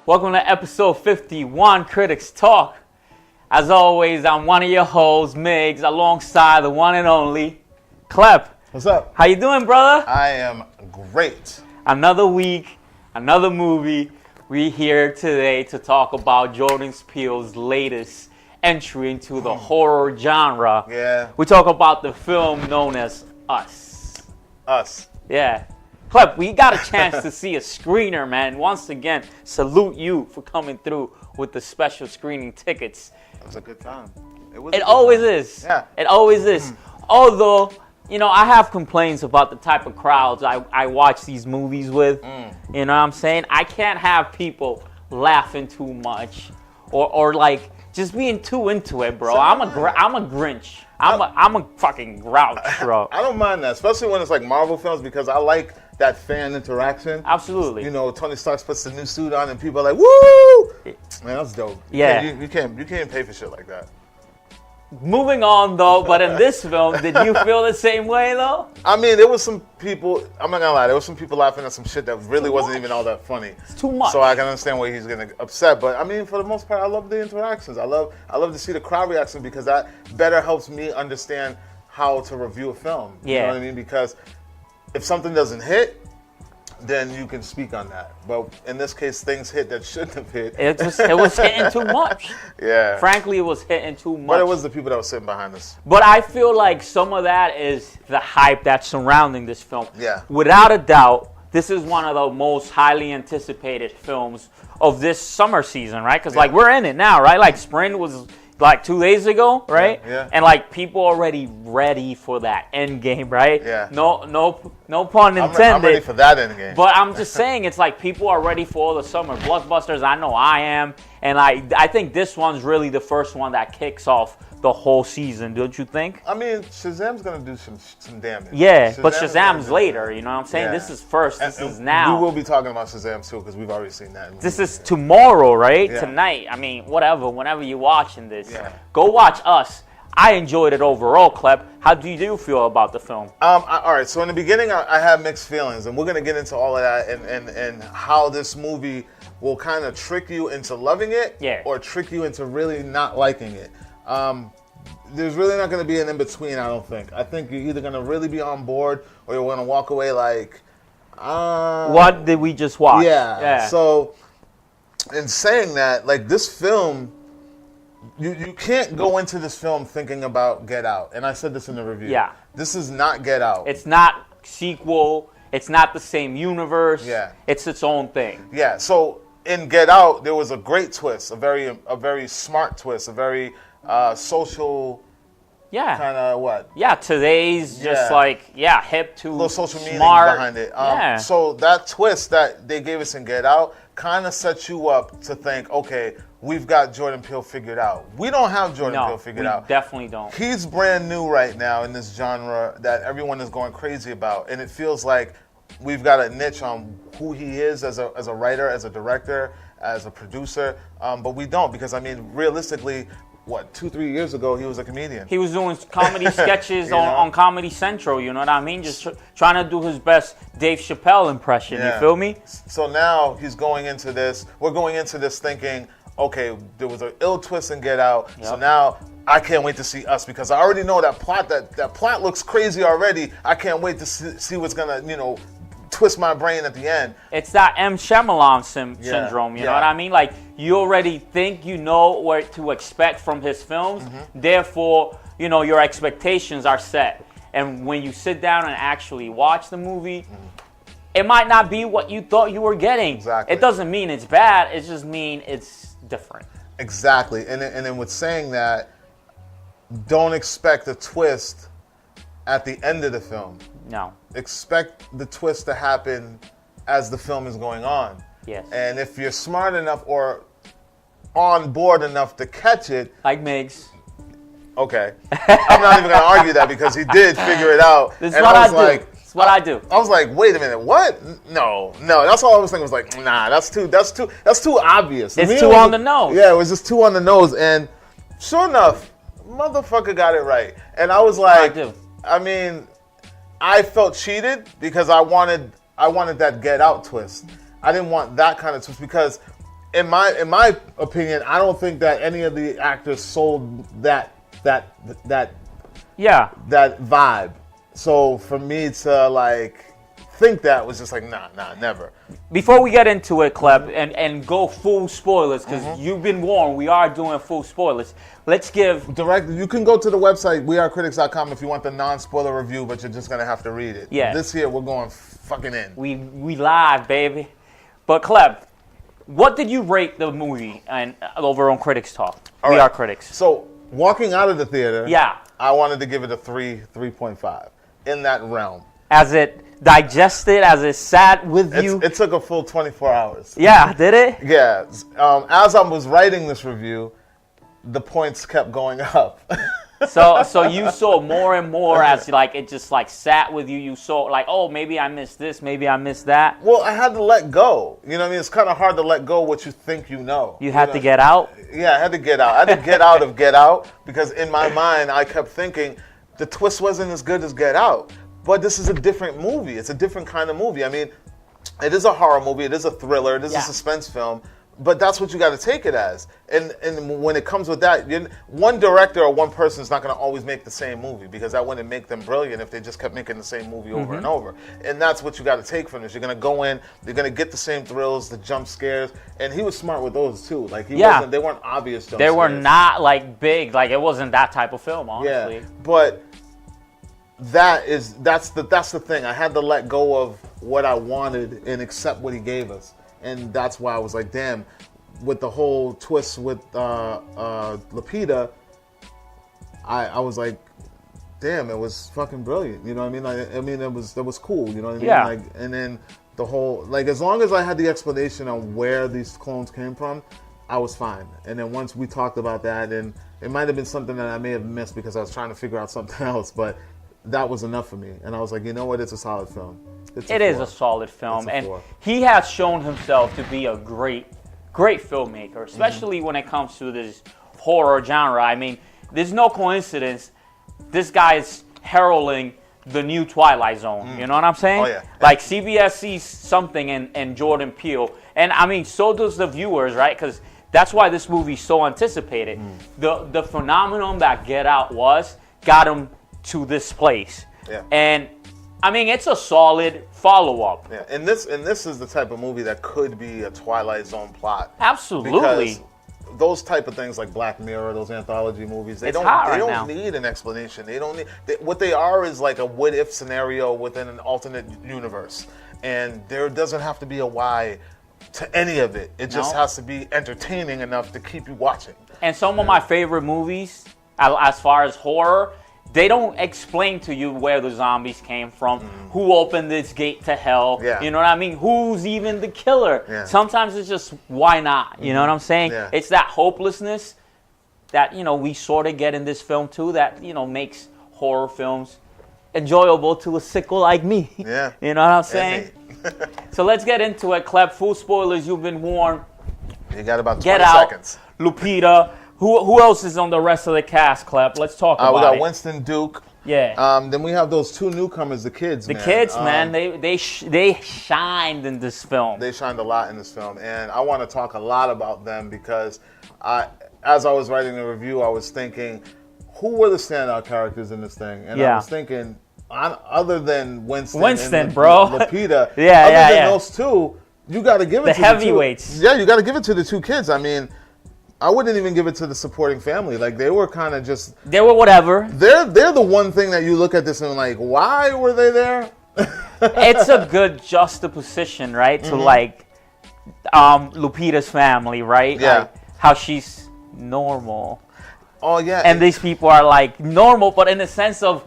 Welcome to episode 51, CritiX Talk. As always, I'm one of your hosts, Migz, alongside the one and only Klep. What's up? How you doing, brother? I am great. Another week, another movie. We're here today to talk about Jordan Peele's latest entry into the horror genre. Yeah. We talk about the film known as Us. Us. Yeah. Klep, we got a chance to see a screener, man. Once again, salute you for coming through with the special screening tickets. It was a good time. It always is. Yeah. It always is. Although, you know, I have complaints about the type of crowds I watch these movies with. You know what I'm saying? I can't have people laughing too much or like just being too into it, bro. I'm a Grinch. I'm a fucking grouch, bro. I don't mind that, especially when it's like Marvel films, because I like that fan interaction. Absolutely. You know, Tony Stark puts the new suit on and people are like, "Woo!" Man, that's dope. Yeah. You can't pay for shit like that. Moving on, though, but in this film, did you feel the same way, though? I mean, there was some people, I'm not gonna lie, there was some people laughing at some shit that really wasn't even all that funny. It's too much. So I can understand why he's getting upset. But I mean, for the most part, I love the interactions. I love to see the crowd reaction, because that better helps me understand how to review a film. Yeah. You know what I mean? Because if something doesn't hit, then you can speak on that. But in this case, things hit that shouldn't have hit. It was hitting too much. Yeah. Frankly, it was hitting too much. But it was the people that were sitting behind us. But I feel like some of that is the hype that's surrounding this film. Yeah. Without a doubt, this is one of the most highly anticipated films of this summer season, right? Because, like, we're in it now, right? Like, spring was, like, 2 days ago, right? Yeah. And, like, people already ready for that end game, right? Yeah. No pun intended. I'm ready for that end game. But I'm just saying, it's like people are ready for all the summer blockbusters. I know I am. And I think this one's really the first one that kicks off the whole season, don't you think? I mean, Shazam's going to do some damage. Yeah, but Shazam's later, you know what I'm saying? Yeah. This is first, this And is now. We will be talking about Shazam too, because we've already seen that. This is tomorrow, right? Yeah. Tonight. I mean, whatever, whenever you're watching this. Yeah. Go watch Us. I enjoyed it overall, Klep. How do you feel about the film? All right, so in the beginning, I had mixed feelings, and we're going to get into all of that and how this movie will kind of trick you into loving it, or trick you into really not liking it. There's really not going to be an in-between, I don't think. I think you're either going to really be on board, or you're going to walk away like, what did we just watch? Yeah. So, in saying that, like, this film, you can't go into this film thinking about Get Out. And I said this in the review. Yeah. This is not Get Out. It's not sequel. It's not the same universe. Yeah. It's its own thing. Yeah. So in Get Out, there was a great twist, a very smart twist, a very social. Yeah. Kind of what? Yeah. Today's just hip to a little social meaning smart behind it. Yeah. So that twist that they gave us in Get Out kind of sets you up to think, okay, we've got Jordan Peele figured out. We don't have Jordan Peele figured out. Definitely don't. He's brand new right now in this genre that everyone is going crazy about, and it feels like we've got a niche on who he is as a writer, as a director, as a producer, but we don't, because I mean, realistically, 2-3 years ago, he was a comedian. He was doing comedy sketches on Comedy Central, you know what I mean? Just trying to do his best Dave Chappelle impression, you feel me? So now he's going into this, we're going into this thinking, okay, there was an ill twist in Get Out, so now I can't wait to see Us, because I already know that plot, that plot looks crazy already. I can't wait to see what's gonna, twist my brain at the end. It's that M. Shyamalan syndrome, you know what I mean? Like, you already think you know what to expect from his films, therefore, your expectations are set. And when you sit down and actually watch the movie, it might not be what you thought you were getting. Exactly. It doesn't mean it's bad, it just means it's different. Exactly. And then with saying that, don't expect a twist at the end of the film. No. Expect the twist to happen as the film is going on. Yes. And if you're smart enough or on board enough to catch it. Like Migz. Okay. I'm not even going to argue that, because he did figure it out. This is what I do. It's what I do. I was like, wait a minute, what? No. That's all I was thinking. Was like, nah, that's too obvious. It's too on the nose. Yeah, it was just too on the nose. And sure enough, motherfucker got it right. And I was like, I mean, I felt cheated because I wanted that Get Out twist. I didn't want that kind of twist, because in my opinion, I don't think that any of the actors sold that vibe. So for me to like think that was just like nah, never. Before we get into it, Klep, and go full spoilers, because you've been warned, we are doing full spoilers. Let's give... You can go to the website, wearecritics.com, if you want the non-spoiler review, but you're just going to have to read it. Yeah. This here, we're going fucking in. We live, baby. But Klep, what did you rate the movie and over on CritiX Talk? We are critics. So, walking out of the theater, yeah, I wanted to give it a 3.5, in that realm. As it digested, as it sat with you? It took a full 24 hours. Yeah, did it? Yeah. As I was writing this review, the points kept going up. So you saw more and more as like it just like sat with you. You saw like, oh, maybe I missed this, maybe I missed that. Well, I had to let go. You know what I mean? It's kind of hard to let go what you think you know. You had to get out? Yeah, I had to get out. I had to get out of Get Out because in my mind I kept thinking the twist wasn't as good as Get Out. But this is a different movie. It's a different kind of movie. I mean, it is a horror movie. It is a thriller. It is a suspense film. But that's what you got to take it as. And when it comes with that, one director or one person is not going to always make the same movie because that wouldn't make them brilliant if they just kept making the same movie over and over. And that's what you got to take from this. You're going to go in, you're going to get the same thrills, the jump scares. And he was smart with those too. Like they weren't obvious jump scares. They were not like big. Like it wasn't that type of film, honestly. Yeah, but that's the thing. I had to let go of what I wanted and accept what he gave us. And that's why I was like, damn, with the whole twist with Lupita, I was like, damn, it was fucking brilliant. You know what I mean? It was cool. You know what I mean? Yeah. Like, and then the whole, like, as long as I had the explanation on where these clones came from, I was fine. And then once we talked about that, and it might have been something that I may have missed because I was trying to figure out something else, but that was enough for me. And I was like, you know what? It's a solid film. It is a solid film, and he has shown himself to be a great filmmaker, especially when it comes to this horror genre. I mean, there's no coincidence. This guy is heralding the new Twilight Zone. You know what I'm saying? Oh, yeah. Like CBS sees something in Jordan Peele, and I mean, so does the viewers, right? Because that's why this movie's so anticipated. The phenomenon that Get Out got him to this place, and I mean, it's a solid follow-up. Yeah, and this is the type of movie that could be a Twilight Zone plot. Absolutely. Because those type of things like Black Mirror, those anthology movies, they don't need an explanation. What they are is like a what-if scenario within an alternate universe. And there doesn't have to be a why to any of it. It just has to be entertaining enough to keep you watching. And some of my favorite movies, as far as horror, they don't explain to you where the zombies came from, who opened this gate to hell, you know what I mean? Who's even the killer? Yeah. Sometimes it's just, why not? You know what I'm saying? Yeah. It's that hopelessness that, we sort of get in this film too that, makes horror films enjoyable to a sickle like me. Yeah. You know what I'm saying? So let's get into it, Klep. Full spoilers, you've been warned. You got about 20 Get Out, seconds. Lupita. Who else is on the rest of the cast, Klep? Let's talk about it. We got Winston Duke. Yeah. Then we have those two newcomers, the kids. The kids, man, they shined in this film. They shined a lot in this film, and I want to talk a lot about them because as I was writing the review, I was thinking, who were the standout characters in this thing? And I was thinking, other than Winston and bro. Lupita, other than those two, you got to give it to the heavyweights. Yeah, you got to give it to the two kids. I mean, I wouldn't even give it to the supporting family. Like, they were kind of just... They were whatever. They're the one thing that you look at this and like, why were they there? It's a good juxtaposition, right? To like Lupita's family, right? Yeah. Like, how she's normal. Oh, yeah. And these people are like normal, but in the sense of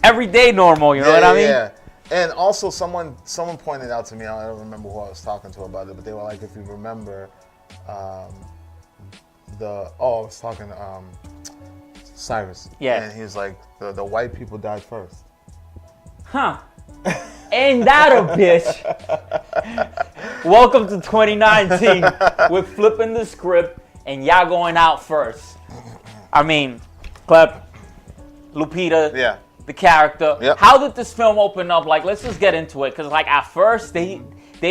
everyday normal, you know what I mean? Yeah. And also someone pointed out to me, I don't remember who I was talking to about it, but they were like, if you remember... I was talking to Cyrus. Yeah. And he's like, the white people died first. Huh. Ain't that a bitch? Welcome to 2019. We're flipping the script and y'all going out first. I mean, Klep, Lupita, the character. Yep. How did this film open up? Like, let's just get into it. Because like at first they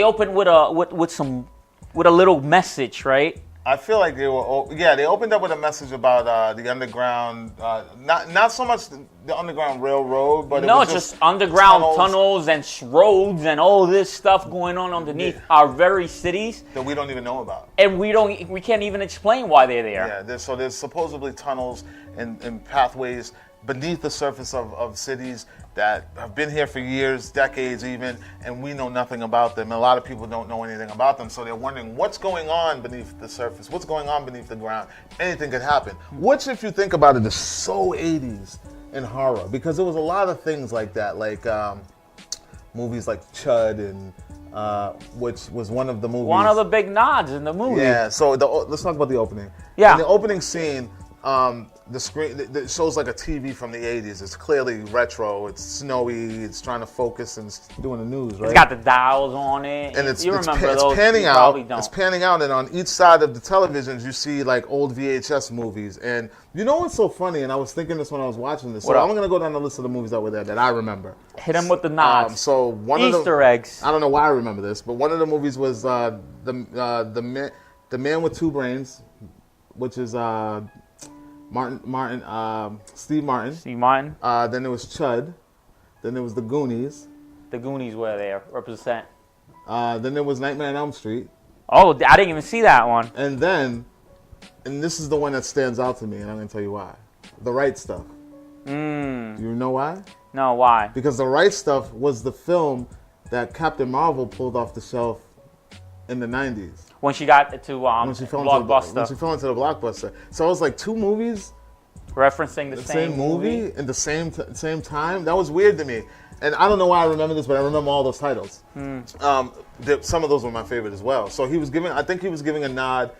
opened with some with a little message, right? I feel like they opened up with a message about the underground, not so much the Underground Railroad, but it was just underground tunnels and roads and all this stuff going on underneath our very cities that we don't even know about, and we can't even explain why they're there. Yeah, there's supposedly tunnels and pathways beneath the surface of cities that have been here for years, decades even, and we know nothing about them. And a lot of people don't know anything about them, so they're wondering what's going on beneath the surface, what's going on beneath the ground. Anything could happen. Which, if you think about it, is so 80s in horror, because there was a lot of things like that, like movies like Chud, and which was one of the movies. One of the big nods in the movie. Yeah, so let's talk about the opening. Yeah. In the opening scene, the screen, it shows like a TV from the 80s. It's clearly retro. It's snowy. It's trying to focus and it's doing the news, right? It's got the dials on it. And it's panning out. It's panning out, and on each side of the televisions, you see like old VHS movies. And you know what's so funny? And I was thinking this when I was watching this. So I'm gonna go down the list of the movies that were there that I remember. Hit them with the nods. So one Easter eggs. I don't know why I remember this, but one of the movies was the Man with Two Brains, which is Steve Martin. Then there was Chud. Then there was The Goonies. The Goonies were there, represent. Then there was Nightmare on Elm Street. Oh, I didn't even see that one. And this is the one that stands out to me, and I'm going to tell you why. The Right Stuff. Do you know why? No, why? Because The Right Stuff was the film that Captain Marvel pulled off the shelf in the 90s. When she got to Blockbuster. When she fell into the Blockbuster. So it was like two movies referencing the same movie in the same time. That was weird to me. And I don't know why I remember this, but I remember all those titles. Some of those were my favorite as well. So I think he was giving a nod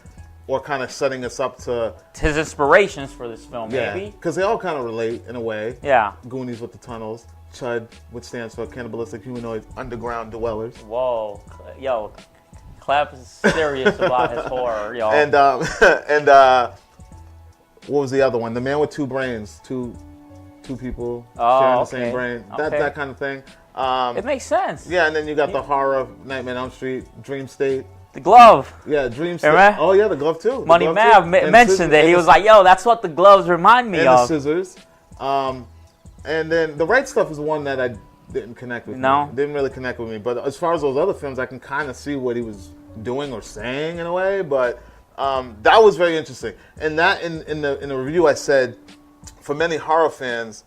or kind of setting us up to his inspirations for this film, maybe. Because they all kind of relate in a way. Yeah. Goonies with the tunnels. Chud, which stands for Cannibalistic Humanoid Underground Dwellers. Whoa. Yo. Klep is serious about his horror, y'all. And what was the other one? The Man with Two Brains, two people sharing the same brain. That kind of thing. It makes sense. Yeah, and then you got the horror of Nightmare on Elm Street, Dream State. The glove. Yeah, Dream State. Remember? Oh yeah, the glove too. Money Mav mentioned it. He was like, "Yo, that's what the gloves remind me of." And the scissors. And then The Right Stuff is one that I didn't connect with. No, didn't really connect with me. But as far as those other films, I can kind of see what he was doing or saying in a way. But that was very interesting. And that in the review, I said, for many horror fans,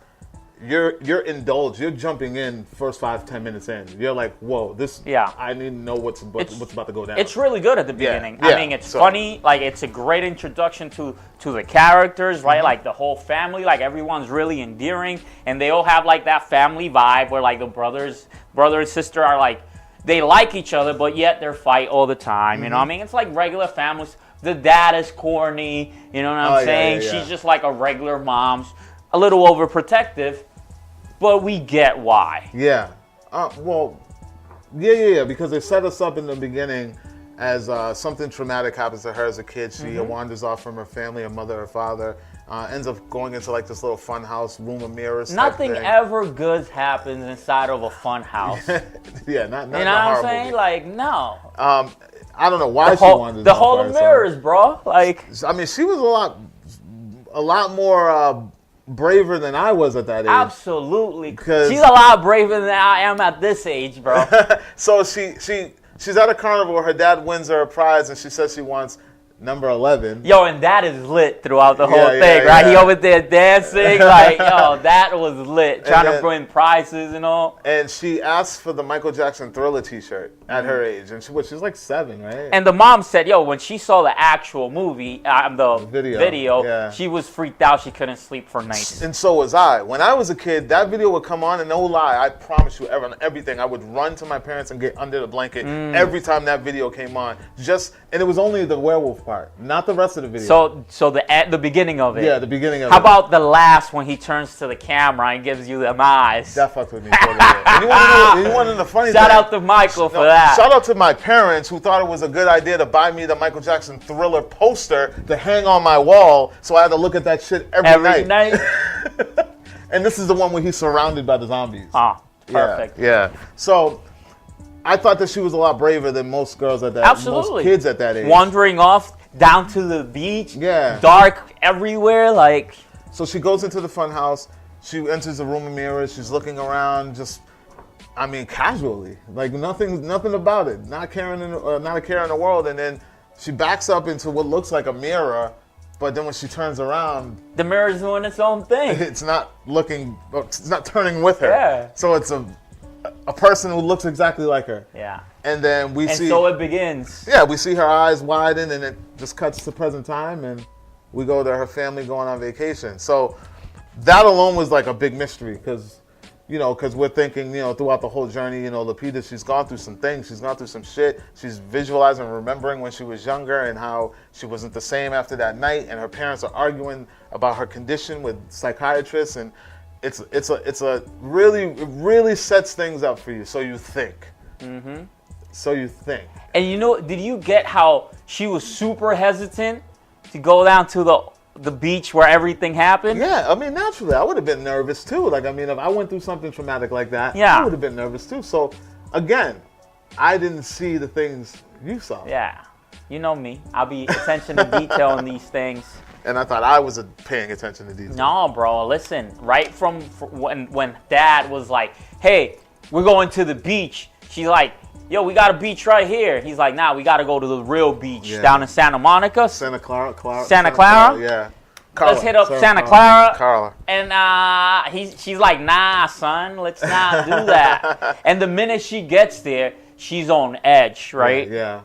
you're indulged. You're jumping in first 5-10 minutes in. You're like, whoa, this. Yeah. I need to know what's about to go down. It's really good at the beginning. Yeah. I mean, it's funny. Like, it's a great introduction to the characters, right? Mm-hmm. Like the whole family. Like, everyone's really endearing, and they all have like that family vibe where like the brother and sister are like, they like each other, but yet they fight all the time. Mm-hmm. You know what I mean? It's like regular families. The dad is corny. You know what I'm saying? Yeah. She's just like a regular mom. A little overprotective, but we get why. Yeah. Yeah, because they set us up in the beginning as something traumatic happens to her as a kid. She wanders off from her family, her mother, her father, ends up going into like this little fun house, room of mirrors. Nothing ever good happens inside of a fun house. Yeah, not you know what I'm saying? Movie. Like, no. I don't know why she wanders the Hall of Mirrors, bro. Like, I mean, she was a lot more braver than I was at that age. Absolutely. She's a lot braver than I am at this age, bro. So she's at a carnival where her dad wins her a prize, and she says she wants number 11. Yo, and that is lit throughout the whole thing, right? Yeah. He over there dancing, like, yo, that was lit. Trying to win prizes and all. And she asked for the Michael Jackson Thriller t-shirt at her age. And she's like 7, right? And the mom said, yo, when she saw the actual movie, the video she was freaked out. She couldn't sleep for nights. And so was I. When I was a kid, that video would come on, and no lie, I promise you, on everything, I would run to my parents and get under the blanket every time that video came on. And it was only the werewolf part, not the rest of the video. So the beginning of it. Yeah, the beginning of it. How about the last when he turns to the camera and gives you them eyes? That fucked with me totally. And you want to know the funny thing? Shout out to Michael for that. Shout out to my parents who thought it was a good idea to buy me the Michael Jackson Thriller poster to hang on my wall, so I had to look at that shit every night. And this is the one where he's surrounded by the zombies. Ah, perfect. Yeah. So I thought that she was a lot braver than most girls at that. Absolutely. Most kids at that age. Wandering off down to the beach. Yeah. Dark everywhere, like. So she goes into the fun house. She enters the room of mirrors. She's looking around, just, casually, like nothing about it. Not a care in the world. And then she backs up into what looks like a mirror, but then when she turns around, the mirror's doing its own thing. It's not turning with her. Yeah. So it's a person who looks exactly like her. Yeah. And then we see. And so it begins. Yeah, we see her eyes widen, and it just cuts to present time, and we go to her family going on vacation. So that alone was like a big mystery, because we're thinking, throughout the whole journey, Lupita, she's gone through some things. She's gone through some shit. She's visualizing and remembering when she was younger and how she wasn't the same after that night, and her parents are arguing about her condition with psychiatrists, and it really sets things up for you, so you think. Mm-hmm. So you think. And did you get how she was super hesitant to go down to the beach where everything happened? Yeah, naturally, I would have been nervous too. Like, if I went through something traumatic like that, yeah, I would have been nervous too. So, again, I didn't see the things you saw. Yeah, you know me. I'll be attention to detail in these things. And I thought I was paying attention to detail. No, bro, listen. Right from when Dad was like, "Hey, we're going to the beach," she's like, "Yo, we got a beach right here." He's like, "Nah, we got to go to the real beach down in Santa Monica." Santa Clara? Yeah. Carla. Let's hit up Santa Clara. Carla. And she's like, "Nah, son, let's not do that." And the minute she gets there, she's on edge, right? Yeah.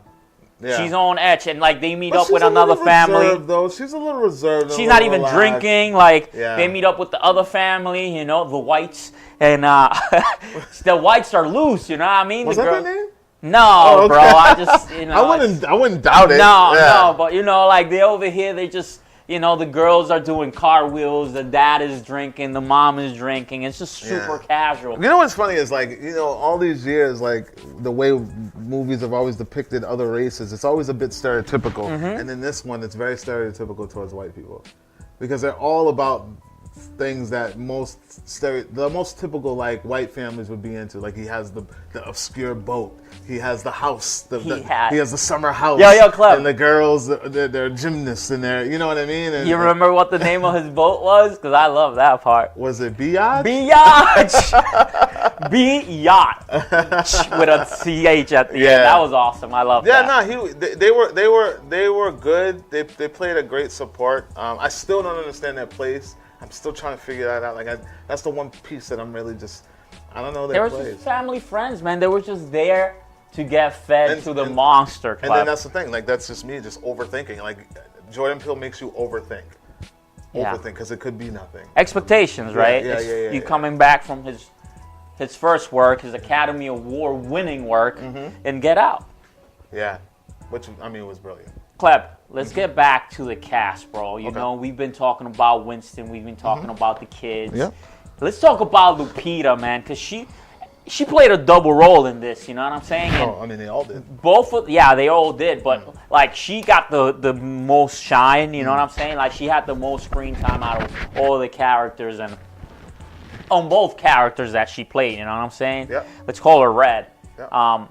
She's on edge, and like they meet up with another family. Though. She's a little reserved. She's not even drinking. Like they meet up with the other family, the whites, and the whites are loose. You know what I mean? Was that their name? No, bro. I just I wouldn't doubt it. No, but like they over here, they just. The girls are doing cartwheels, the dad is drinking, the mom is drinking. It's just super casual. You know what's funny is, all these years, the way movies have always depicted other races, it's always a bit stereotypical. Mm-hmm. And in this one, it's very stereotypical towards white people. Because they're all about things that the most typical, white families would be into. Like, he has the obscure boat. He has the house. He has the summer house. Yo, Klep. And the girls, they're gymnasts in there. You know what I mean? And, you remember what the name of his boat was? Because I love that part. Was it Biatch? Biatch! B-yacht. With a CH at the end. That was awesome. I love that. Yeah, no, they were good. They played a great support. I still don't understand their place. I'm still trying to figure that out. That's the one piece that I'm really just, I don't know their place. They were just family friends, man. They were just there to get fed to the monster club. And then that's the thing. That's just me just overthinking. Jordan Peele makes you overthink. Overthink, because it could be nothing. Expectations, right? Yeah. Coming back from his first work, his Academy Award winning work, and Get Out. Yeah, which, was brilliant. Klep, let's get back to the cast, bro. You know, we've been talking about Winston. We've been talking about the kids. Yeah. Let's talk about Lupita, man, because she played a double role in this. You know what I'm saying? They all did. They all did. But she got the most shine. You know what I'm saying? She had the most screen time out of all the characters, and on both characters that she played. You know what I'm saying? Yeah. Let's call her Red. Yeah.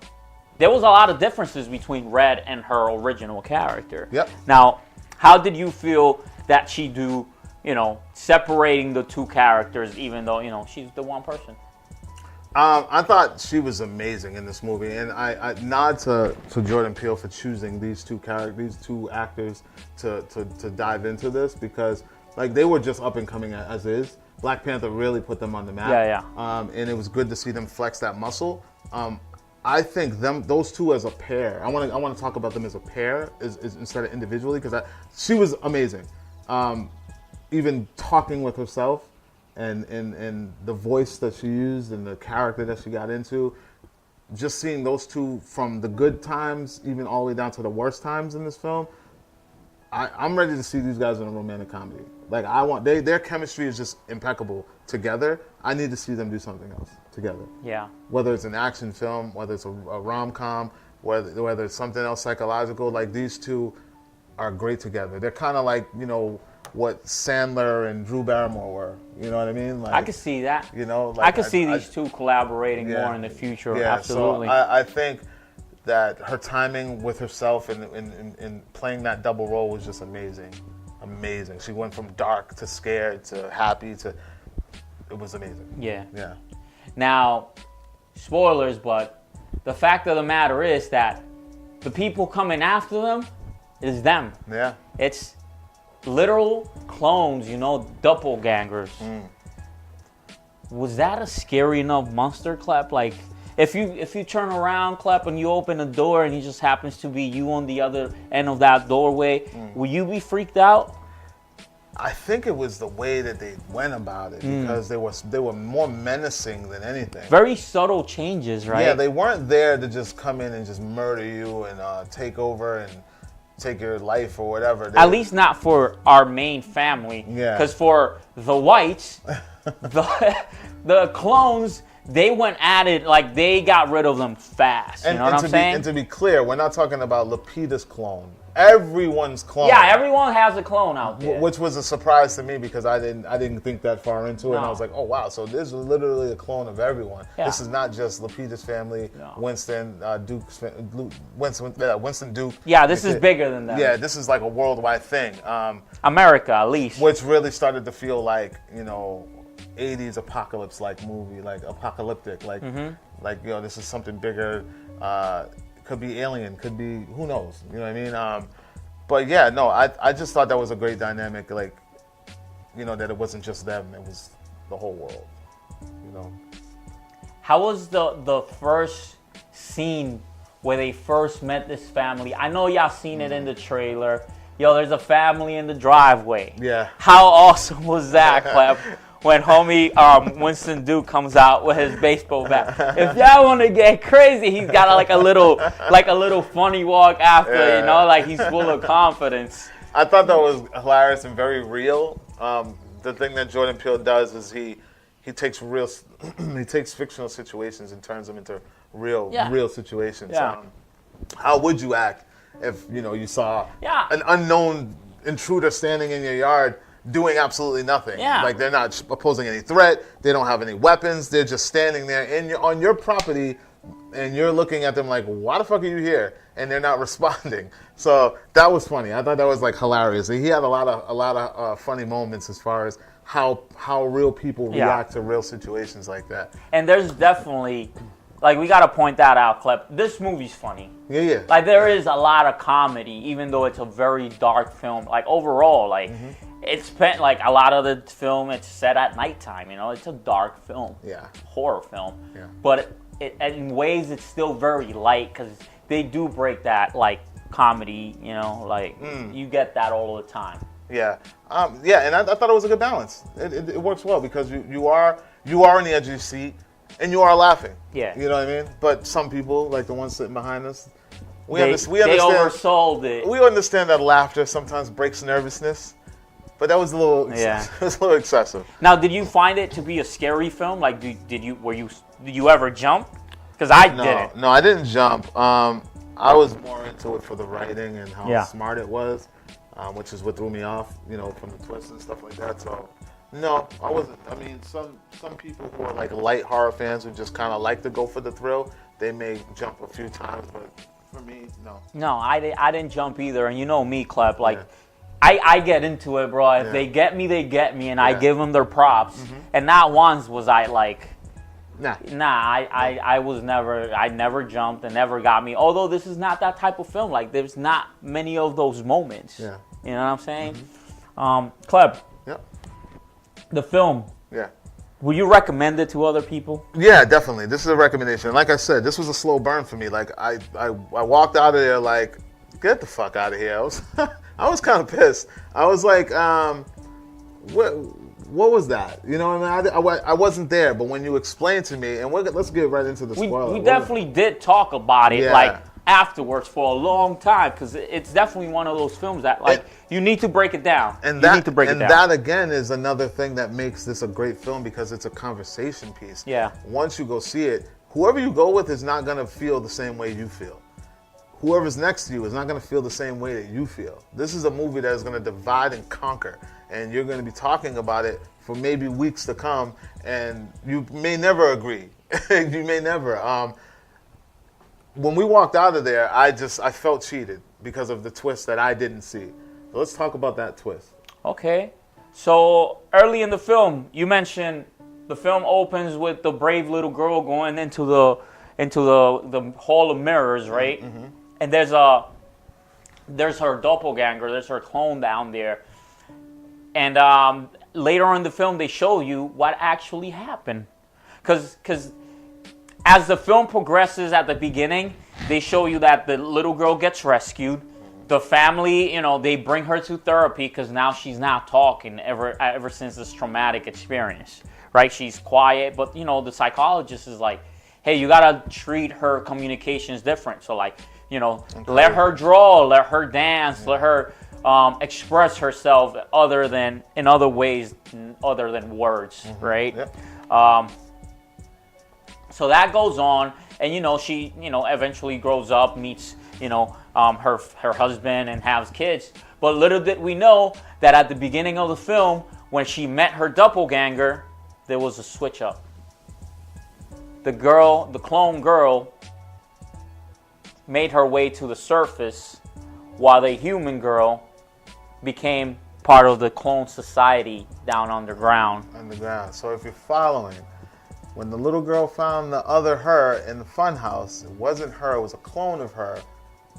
There was a lot of differences between Red and her original character. Yep. Now, how did you feel that she do, separating the two characters, even though, she's the one person? I thought she was amazing in this movie, and I nod to Jordan Peele for choosing these two actors to dive into this, because they were just up and coming as is. Black Panther really put them on the map. Yeah. And it was good to see them flex that muscle. I think those two as a pair. I want to talk about them as a pair is instead of individually, because she was amazing. Even talking with herself and the voice that she used and the character that she got into, just seeing those two from the good times even all the way down to the worst times in this film. I'm ready to see these guys in a romantic comedy. Their chemistry is just impeccable together. I need to see them do something else together. Yeah. Whether it's an action film, whether it's a rom-com, whether it's something else psychological, these two are great together. They're kind of what Sandler and Drew Barrymore were. You know what I mean? Like, I could see that. You know, like, I could see these two collaborating more in the future. Yeah, absolutely. So I think that her timing with herself in playing that double role was just amazing. Amazing. She went from dark to scared to happy to... It was amazing. Yeah. Yeah. Now, spoilers, but the fact of the matter is that the people coming after them is them. Yeah. It's literal clones, you know, doppelgangers. Was that a scary enough monster, Klep? Like, if you turn around, Klep, and you open a door and he just happens to be you on the other end of that doorway, will you be freaked out? I think it was the way that they went about it, because they were more menacing than anything. Very subtle changes, right? Yeah, they weren't there to just come in and just murder you and take over and take your life or whatever. At least not for our main family. Yeah. Because for the whites, the clones, they went at it like they got rid of them fast. You know what I'm saying? And to be clear, we're not talking about Lupita's clone. Everyone's clone. Yeah, everyone has a clone out there. Which was a surprise to me, because I didn't think that far into it. No. And I was like, oh wow, so this is literally a clone of everyone. Yeah. This is not just Lupita's family, Winston Duke. Yeah, this is bigger than that. Yeah, this is like a worldwide thing. America, at least. Which really started to feel like, you know, 80s apocalypse-like movie, like apocalyptic, like like, you know, this is something bigger. Could be alien, could be, who knows, you know what I mean? But yeah, no, I just thought that was a great dynamic, like, you know, that it wasn't just them, it was the whole world, you know. How was the first scene where they first met this family? I know y'all seen it in the trailer. Yo, there's a family in the driveway. Yeah. How awesome was that, Klep? When homie Winston Duke comes out with his baseball bat. If y'all want to get crazy, he's got like a little funny walk after, you know, like he's full of confidence. I thought that was hilarious and very real. The thing that Jordan Peele does is he takes fictional situations and turns them into real situations. Yeah. How would you act if, you know, you saw an unknown intruder standing in your yard doing absolutely nothing? Yeah. Like, they're not posing any threat. They don't have any weapons. They're just standing there on your property, and you're looking at them like, why the fuck are you here? And they're not responding. So that was funny. I thought that was like hilarious. He had a lot of funny moments as far as how real people react to real situations like that. And there's definitely, like, we got to point that out, Klep. This movie's funny. Yeah. Like, there is a lot of comedy, even though it's a very dark film. Like, overall, like, it's spent, like, a lot of the film, it's set at nighttime, you know? It's a dark film. Yeah. Horror film. Yeah. But in ways, it's still very light, because they do break that, like, comedy, you know? Like, you get that all the time. Yeah. And I thought it was a good balance. It works well, because you are on the edge of your seat, and you are laughing. Yeah. You know what I mean? But some people, like the ones sitting behind us, they oversold it. We understand that laughter sometimes breaks nervousness, but that was a little excessive. Now, did you find it to be a scary film? Like, did you ever jump? Because I didn't. No, I didn't jump. I was more into it for the writing and how smart it was, which is what threw me off, you know, from the twists and stuff like that. So, no, I wasn't. I mean, some people who are like light horror fans who just kind of like to go for the thrill, they may jump a few times, but for me, no. No, I didn't jump either. And you know me, Klep, like, I get into it, bro. If they get me, they get me, and I give them their props. And not once was I like, I never jumped and never got me. Although this is not that type of film. Like, there's not many of those moments. Yeah. You know what I'm saying? Klep. Yeah. The film. Yeah. Will you recommend it to other people? Yeah, definitely. This is a recommendation. Like I said, this was a slow burn for me. Like, I walked out of there like, get the fuck out of here. I was kind of pissed. I was like, what was that? You know what I mean? I wasn't there, but when you explained to me, and let's get right into the spoiler. We definitely did talk about it, like, afterwards for a long time, because it's definitely one of those films that, like, you need to break it down. And that again is another thing that makes this a great film, because it's a conversation piece. Yeah. Once you go see it, whoever you go with is not gonna feel the same way you feel. whoever's next to you is not going to feel the same way that you feel. This is a movie that is going to divide and conquer, and you're going to be talking about it for maybe weeks to come, and you may never agree. You may never. When we walked out of there, I felt cheated because of the twist that I didn't see. So let's talk about that twist. Okay. So early in the film, you mentioned the film opens with the brave little girl going into the hall of mirrors, right? Mm-hmm. And there's her doppelganger, there's her clone down there. And later on in the film, they show you what actually happened. Because as the film progresses at the beginning, they show you that the little girl gets rescued. The family, they bring her to therapy because now she's not talking ever since this traumatic experience, right? She's quiet, but, the psychologist is like, hey, you got to treat her communications different. So, like, let her draw, let her dance, let her express herself in other ways other than words, right? Yep. So that goes on, and, she, eventually grows up, meets, her husband and has kids. But little did we know that at the beginning of the film, when she met her doppelganger, there was a switch up. The clone girl, made her way to the surface, while the human girl became part of the clone society down underground. So if you're following, when the little girl found the other her in the funhouse, it wasn't her, it was a clone of her,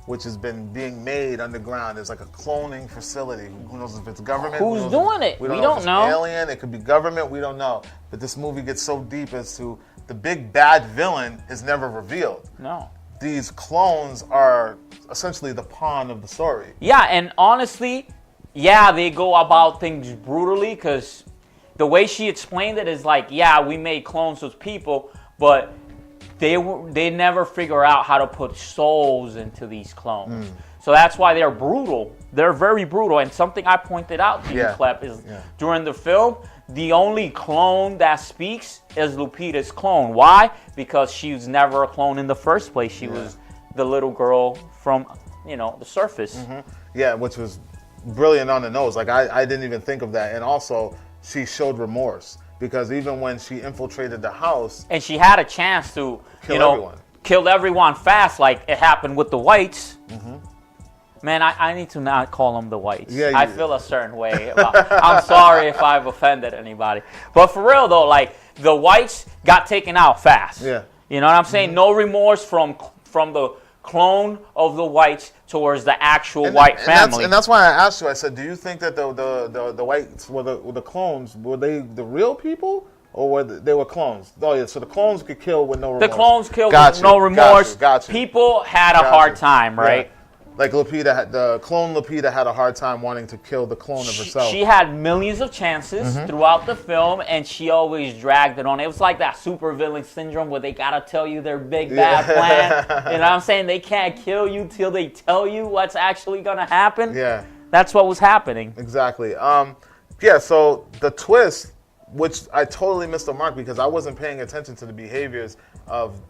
which has been being made underground. There's like a cloning facility. Who knows if it's government? Who's doing it? We don't know. Alien, it could be government, we don't know. But this movie gets so deep as to the big bad villain is never revealed. No. These clones are essentially the pawn of the story. Yeah, and honestly, they go about things brutally because the way she explained it is like, we made clones of people, but they never figure out how to put souls into these clones. So that's why they're brutal. They're very brutal. And something I pointed out to you, Klep, is during the film, the only clone that speaks is Lupita's clone. Why? Because she was never a clone in the first place. She was the little girl from, the surface. Mm-hmm. Yeah, which was brilliant on the nose. Like, I didn't even think of that. And also, she showed remorse. Because even when she infiltrated the house... And she had a chance to, kill everyone fast like it happened with the whites. Mm-hmm. Man, I need to not call them the whites. I feel a certain way. I'm sorry if I've offended anybody. But for real, though, like, the whites got taken out fast. Yeah. You know what I'm saying? Mm-hmm. No remorse from the clone of the whites towards the actual white family. And that's why I asked you. I said, do you think that the whites were the clones? Were they the real people, or they were clones? Oh yeah, so the clones could kill with no remorse. The clones killed with no remorse. Got you. People had a hard time, right? Yeah. Like the clone Lupita had a hard time wanting to kill the clone of herself. She had millions of chances throughout the film, and she always dragged it on. It was like that supervillain syndrome where they gotta tell you their big bad plan. You know what I'm saying? They can't kill you till they tell you what's actually gonna happen. Yeah, that's what was happening. Exactly. So the twist, which I totally missed the mark because I wasn't paying attention to the behaviors of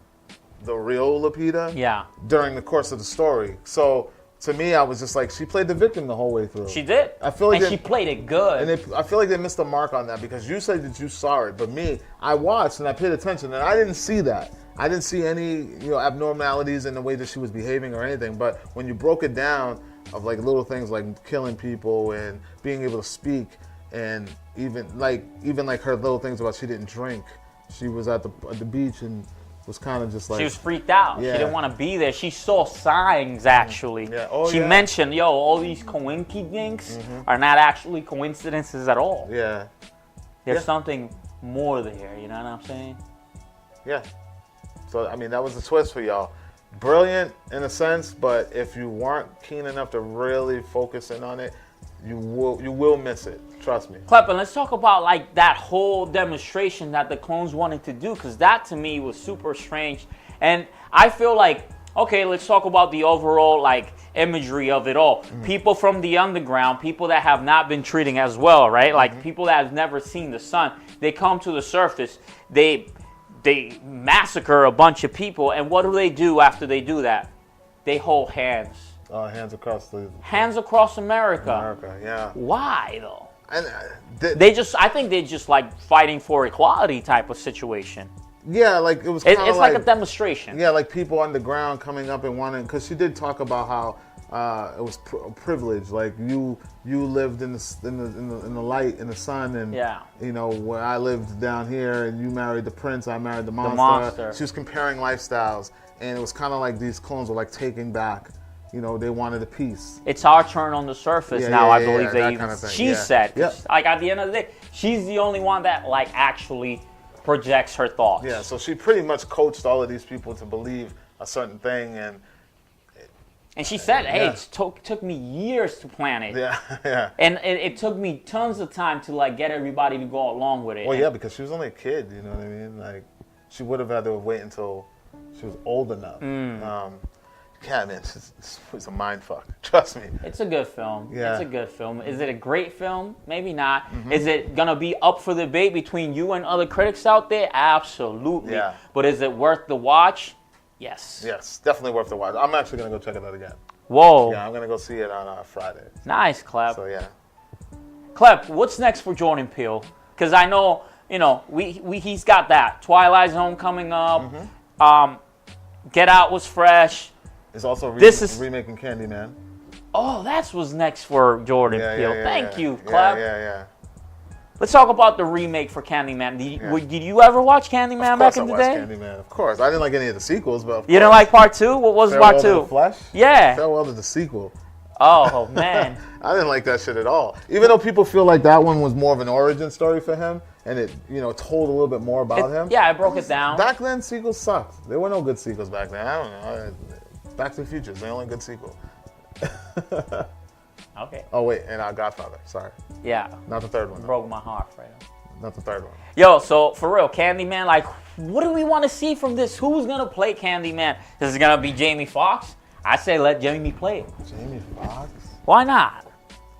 the real Lupita during the course of the story. So to me, I was just like, she played the victim the whole way through. She did. I feel like she played it good. And I feel like they missed the mark on that because you said that you saw it, but me, I watched and I paid attention and I didn't see that. I didn't see any abnormalities in the way that she was behaving or anything. But when you broke it down of like little things like killing people and being able to speak and even like her little things about she didn't drink. She was at the beach and was kind of just like... She was freaked out. Yeah. She didn't want to be there. She saw signs, actually. Yeah. She mentioned, all these coinky-dinks are not actually coincidences at all. Yeah. There's something more there, you know what I'm saying? Yeah. So, I mean, that was the twist for y'all. Brilliant in a sense, but if you weren't keen enough to really focus in on it, you will miss it. Trust me. Klep, let's talk about like that whole demonstration that the clones wanted to do, because that to me was super strange. And I feel like, okay, let's talk about the overall like imagery of it all. People from the underground, people that have not been treating as well, right? Like people that have never seen the sun, they come to the surface, they massacre a bunch of people, and what do they do after they do that? they hold hands. Hands across America. America, yeah. Why though? And I think they're just like fighting for equality type of situation. Yeah, like it was. It's like a demonstration. Yeah, like people on the ground coming up and wanting, because she did talk about how it was a privilege. Like you lived in the light, in the sun, and you know, where I lived down here, and you married the prince, I married the monster. She was comparing lifestyles, and it was kind of like these clones were like taking back. You know, they wanted a peace. It's our turn on the surface now. I believe they. Kind of thing. She said, like at the end of the day, she's the only one that like actually projects her thoughts. Yeah, so she pretty much coached all of these people to believe a certain thing, and she said, "Hey, it took me years to plan it. Yeah. And it took me tons of time to like get everybody to go along with it." Well, yeah, because she was only a kid. You know what I mean? Like, she would have had to wait until she was old enough. Yeah, man, it's a mind fuck. Trust me. It's a good film. Yeah. It's a good film. Is it a great film? Maybe not. Is it gonna be up for debate between you and other critics out there? Absolutely. Yeah. But is it worth the watch? Yes. Yes, definitely worth the watch. I'm actually gonna go check it out again. Whoa. Yeah, I'm gonna go see it on Friday. Nice, Klep. So yeah. Klep, what's next for Jordan Peele? Because I know, you know, he's got that Twilight Zone coming up. Get Out was fresh. It's also remaking Candyman. Oh, that's what's next for Jordan Peele. Thank you, Klep. Yeah. Let's talk about the remake for Candyman. Did you ever watch Candyman back in the day? Of course I watched Candyman. Of course. I didn't like any of the sequels, but you didn't like part 2? What was part 2? Farewell to the Flesh? Yeah. Farewell to the sequel. Oh, man. I didn't like that shit at all. Even though people feel like that one was more of an origin story for him, and it, you know, told a little bit more about him. Yeah, I broke it down. Back then, sequels sucked. There were no good sequels back then. I don't know. Back to the Future is the only good sequel. Okay. Oh, wait, and Godfather. Sorry. Yeah. Not the third one. Broke my heart, Fredo. Not the third one. Yo, so for real, Candyman, like, what do we want to see from this? Who's going to play Candyman? Is it going to be Jamie Foxx? I say let Jamie play it. Jamie Foxx? Why not?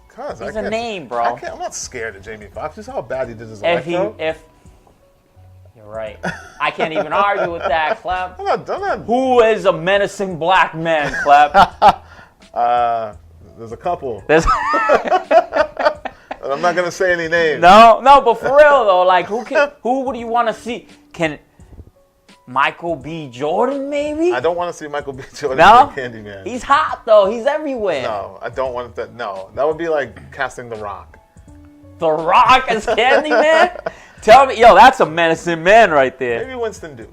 Because he's a name, bro. I'm not scared of Jamie Foxx. Just how bad he did his Electro. You're right. I can't even argue with that, Klep. I'm not. Who is a menacing black man, Klep? There's a couple. I'm not gonna say any names. No, but for real though, like who would you want to see? Can Michael B. Jordan maybe? I don't want to see Michael B. Jordan in Candyman. He's hot though. He's everywhere. No, I don't want that. No, that would be like casting The Rock. The Rock as Candyman? Tell me, yo, that's a menacing man right there. Maybe Winston Duke.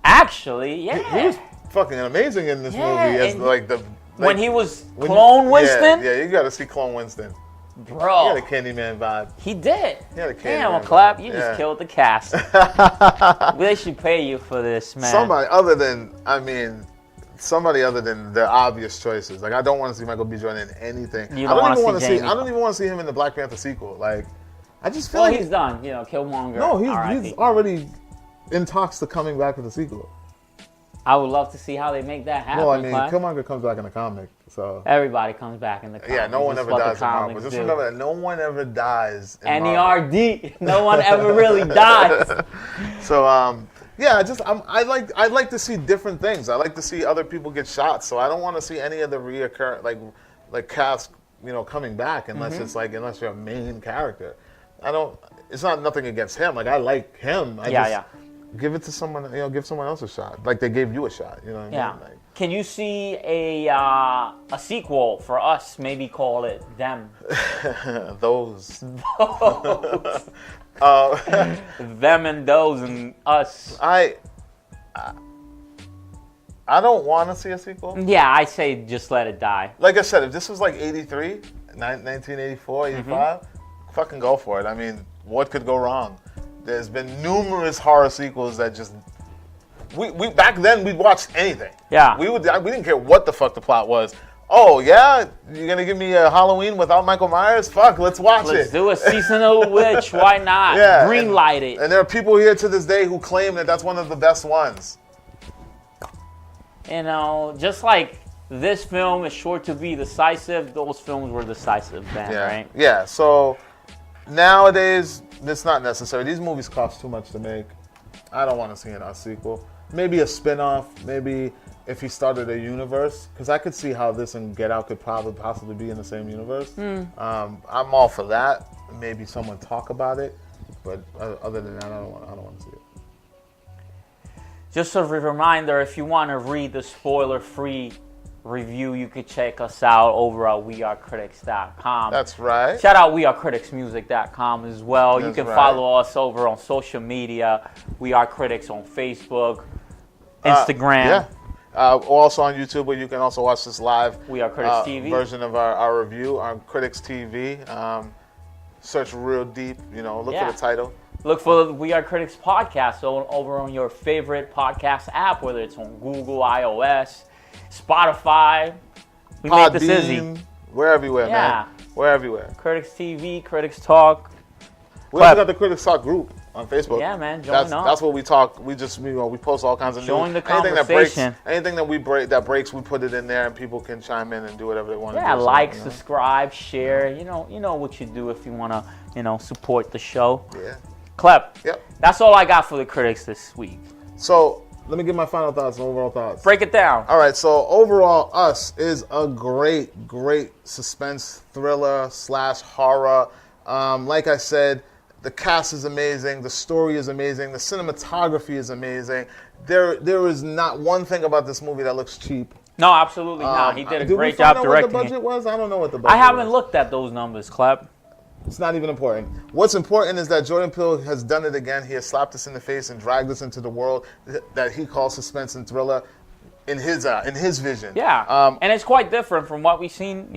Actually, yeah. He was fucking amazing in this movie as when he was Clone Winston? Yeah, you got to see Clone Winston. Bro. He had a Candyman vibe. He did. He had a Candyman Damn, Klep, you just killed the cast. They should pay you for this, man. Somebody other than the obvious choices. Like, I don't want to see Michael B. Jordan in anything. I don't even want to see him in the Black Panther sequel. Like, I just feel like he's done. You know, Killmonger. No, he's already in talks to coming back with the sequel. I would love to see how they make that happen. Well, I mean, Killmonger comes back in the comic, so everybody comes back in the comic. Yeah, no one ever dies in Marvel. Just remember that no one ever dies in Marvel. NERD. No one ever really dies. So, yeah, I'd like to see different things. I like to see other people get shot. So I don't want to see any of the reoccurring like cast, you know, coming back unless it's like unless you're a main character. It's not nothing against him. Like, I like him. Give it to someone. You know, give someone else a shot. Like they gave you a shot. You know what I mean? Like, can you see a sequel for us? Maybe call it Them. Those. Them and those and us. I don't want to see a sequel. Yeah, I say just let it die. Like I said, if this was like 83, 1984, 85, fucking go for it. I mean, what could go wrong? There's been numerous horror sequels that just we back then we'd watch anything. Yeah. We didn't care what the fuck the plot was. Oh yeah, you're gonna give me a Halloween without Michael Myers? Fuck, let's watch it. Let's do a seasonal witch. Why not? Yeah, greenlight it. And there are people here to this day who claim that that's one of the best ones. You know, just like this film is sure to be decisive, those films were decisive then, right? Yeah. So nowadays, it's not necessary. These movies cost too much to make. I don't want to see a sequel. Maybe a spin-off. Maybe if he started a universe, because I could see how this and Get Out could probably possibly be in the same universe. I'm all for that. Maybe someone talk about it, but other than that, I don't want to see it. Just a reminder, if you want to read the spoiler-free review, you can check us out over at wearecritics.com. That's right. Shout out wearecriticsmusic.com as well. You can follow us over on social media. We Are Critics on Facebook, Instagram. Also on YouTube, where you can also watch this live We Are Critics TV version of our review on CritiX TV. Search real deep, look for the title. Look for the We Are Critics podcast over on your favorite podcast app, whether it's on Google, iOS, Spotify. We made this easy. We're everywhere, man. We're everywhere. CritiX TV, CritiX Talk. We also got the CritiX Talk group on Facebook. Yeah, man. Join up. That's what we talk. We just we post all kinds of Join news. the conversation. Anything that breaks, we put it in there, and people can chime in and do whatever they want to do. Yeah, like, subscribe, share. You know what you do if you want to support the show. Yeah. Klep. Yep. That's all I got for the critics this week. So let me give my final thoughts and overall thoughts. Break it down. All right. So overall, Us is a great suspense thriller / horror. Like I said, the cast is amazing. The story is amazing. The cinematography is amazing. There is not one thing about this movie that looks cheap. No, absolutely not. He did a great job directing it. What the budget was? I don't know what the budget was. I haven't looked at those numbers, Klep. It's not even important. What's important is that Jordan Peele has done it again. He has slapped us in the face and dragged us into the world that he calls suspense and thriller in his vision. Yeah. And it's quite different from what we've seen,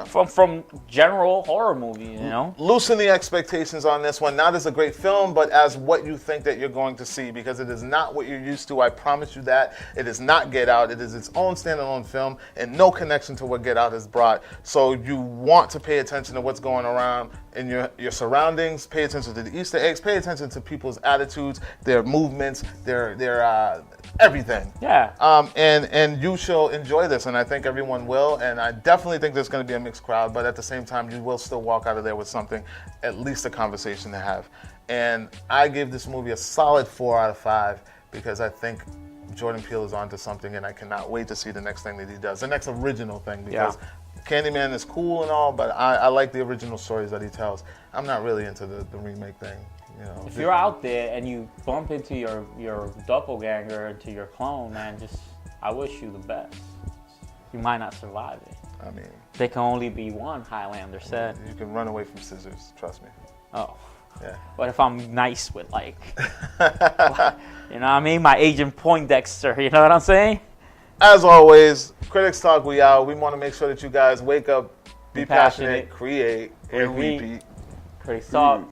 from general horror movies, Loosen the expectations on this one, not as a great film, but as what you think that you're going to see, because it is not what you're used to. I promise you that. It is not Get Out. It is its own standalone film and no connection to what Get Out has brought. So you want to pay attention to what's going around in your surroundings, pay attention to the Easter eggs, pay attention to people's attitudes, their movements, their everything. Yeah. And you shall enjoy this, and I think everyone will. And I definitely think there's going to be a mixed crowd, but at the same time, you will still walk out of there with something, at least a conversation to have. And I give this movie a solid 4 out of 5 because I think Jordan Peele is onto something, and I cannot wait to see the next thing that he does, the next original thing, because Candyman is cool and all, but I like the original stories that he tells. I'm not really into the remake thing. If you're out there and you bump into your doppelganger, into your clone, man, I wish you the best. You might not survive it. I mean, there can only be one, Highlander said. You can run away from scissors, trust me. Oh. Yeah. What if I'm nice with you know what I mean? My Agent Poindexter, you know what I'm saying? As always, CritiX Talk, we out. We want to make sure that you guys wake up, be passionate, create, and repeat. CritiX Talk.